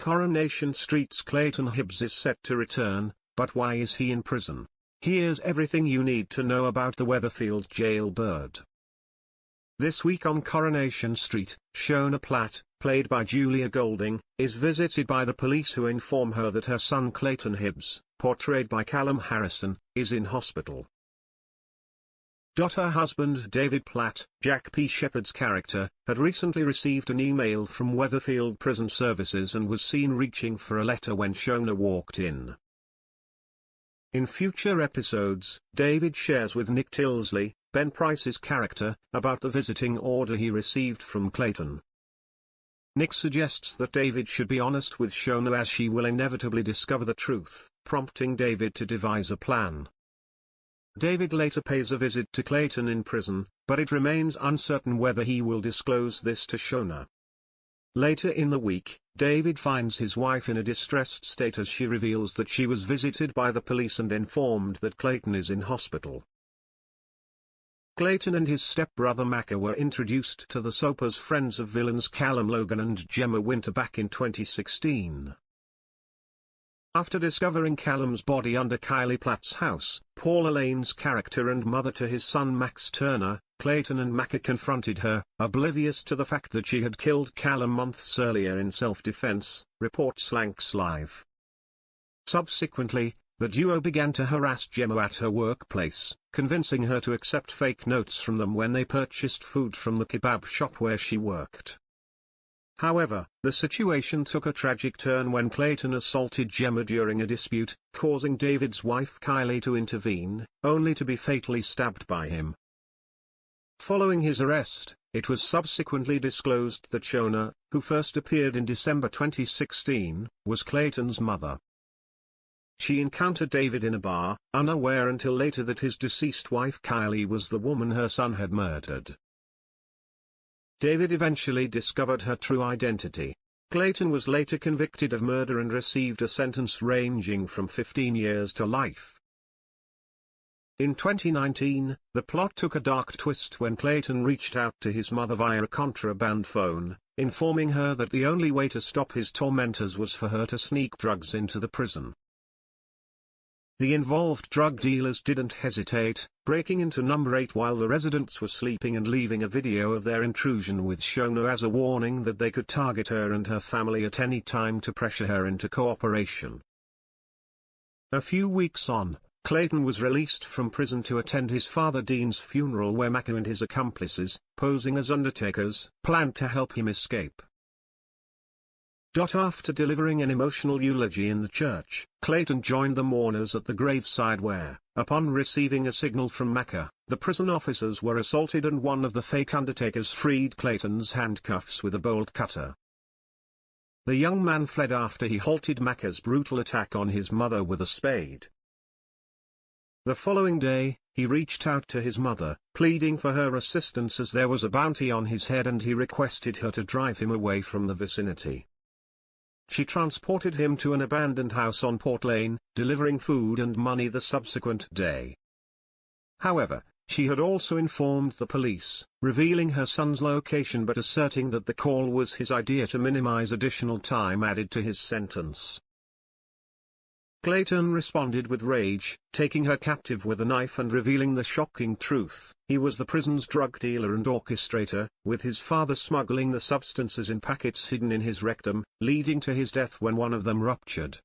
Coronation Street's Clayton Hibbs is set to return, but why is he in prison? Here's everything you need to know about the Weatherfield jailbird. This week on Coronation Street, Shona Platt, played by Julia Golding, is visited by the police who inform her that her son Clayton Hibbs, portrayed by Callum Harrison, is in hospital. Her husband David Platt, Jack P. Shepherd's character, had recently received an email from Weatherfield Prison Services and was seen reaching for a letter when Shona walked in. In future episodes, David shares with Nick Tilsley, Ben Price's character, about the visiting order he received from Clayton. Nick suggests that David should be honest with Shona as she will inevitably discover the truth, prompting David to devise a plan. David later pays a visit to Clayton in prison, but it remains uncertain whether he will disclose this to Shona. Later in the week, David finds his wife in a distressed state as she reveals that she was visited by the police and informed that Clayton is in hospital. Clayton and his stepbrother Macca were introduced to the soap as friends of villains Callum Logan and Gemma Winter back in 2016. After discovering Callum's body under kiIIer Platt's house, Paula Lane's character and mother to his son Max Turner, Clayton and Macca confronted her, oblivious to the fact that she had killed Callum months earlier in self-defense, reports Lanx Live. Subsequently, the duo began to harass Gemma at her workplace, convincing her to accept fake notes from them when they purchased food from the kebab shop where she worked. However, the situation took a tragic turn when Clayton assaulted Gemma during a dispute, causing David's wife kiIIer to intervene, only to be fatally stabbed by him. Following his arrest, it was subsequently disclosed that Shona, who first appeared in December 2016, was Clayton's mother. She encountered David in a bar, unaware until later that his deceased wife kiIIer was the woman her son had murdered. David eventually discovered her true identity. Clayton was later convicted of murder and received a sentence ranging from 15 years to life. In 2019, the plot took a dark twist when Clayton reached out to his mother via a contraband phone, informing her that the only way to stop his tormentors was for her to sneak drugs into the prison. The involved drug dealers didn't hesitate, breaking into number 8 while the residents were sleeping and leaving a video of their intrusion with Shona as a warning that they could target her and her family at any time to pressure her into cooperation. A few weeks on, Clayton was released from prison to attend his father Dean's funeral where Macca and his accomplices, posing as undertakers, planned to help him escape. After delivering an emotional eulogy in the church, Clayton joined the mourners at the graveside where, upon receiving a signal from Macca, the prison officers were assaulted and one of the fake undertakers freed Clayton's handcuffs with a bolt cutter. The young man fled after he halted Macca's brutal attack on his mother with a spade. The following day, he reached out to his mother, pleading for her assistance as there was a bounty on his head and he requested her to drive him away from the vicinity. She transported him to an abandoned house on Port Lane, delivering food and money the subsequent day. However, she had also informed the police, revealing her son's location but asserting that the call was his idea to minimize additional time added to his sentence. Clayton responded with rage, taking her captive with a knife and revealing the shocking truth: he was the prison's drug dealer and orchestrator, with his father smuggling the substances in packets hidden in his rectum, leading to his death when one of them ruptured.